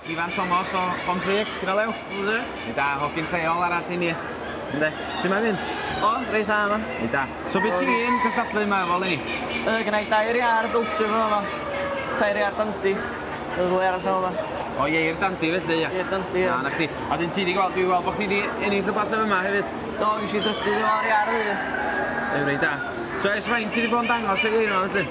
Ifan Thomas o Bontric, ti'n olew? Ynddi. Ni da, hogyn lleol arall i ni. Ynddi. Sut mae'n mynd? O, reit dda yma. Ni da. So beth ti'n cystadlu yma efo ni? Gynnau 2 iar Belgium yma. 2 iar Dundee. Y ddwy arall yma. O Ieir Dundee felly, ia? Ieir Dundee, ia. Na chdi. A dyn ti wedi gweld, dwi'n gweld bod chdi wedi ennill rhywbeth yma hefyd? Do, gysi drydydd o'r iar ydy. Reit da. So es fain ti wedi bod yn dangos y Ieir yma felly?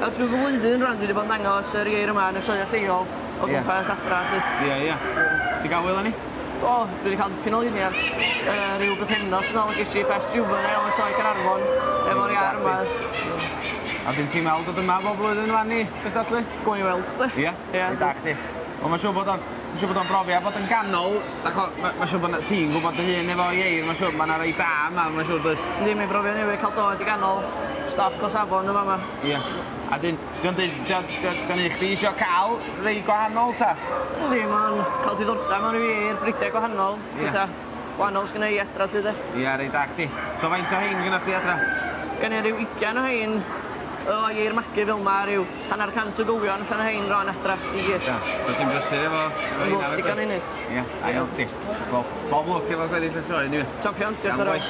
Ers rhyw flwyddyn rhan dwi wedi bod yn dangos yr iar yma yn y sioia lleol o gwmpas adra. Ia, ia. Ti'n gael wylo ni? Do, dwi wedi cael dipyn o luniau. Rhyw bythefnos yn ôl gysi best juvenile yn soi Caernarfon efo'r iar yma. A dyn ti'n meddwl dod yma bob blwyddyn fan ni, cystadlu? Gwn i weld, di. Ia? Ia. Da chdi. Ond mae'n siŵr bod o'n brofi a bod yn ganol, mae'n siŵr bod ti'n gwybod dy hun efo Ieir, mae'n siŵr bod yna rei da yma, mae'n siŵr dweud. Yndi, mae'n brofi newid cael dod i ganol stop Cosafon yma yma. Ia. A dyn i chdi eisiau cael rei gwahanol ta? Yndi, mae'n cael diddordeb mewn i i'r bridiau gwahanol. Ia. Gwahanol sgynna i adra sydd e. Ia, rei da chdi. So faint o hein gyda chdi adra? Gen i ryw 20 o hein o i'r magu fel ma, ryw 100 o gywion allan o hein ro'n adra i gyd. Ia, so ti'n brysur efo hynna? Ti'n gan i nid. Ia, a iawn chdi. Bob lwc efo gweddill y sioe, ni. Champion, diolch yn fawr.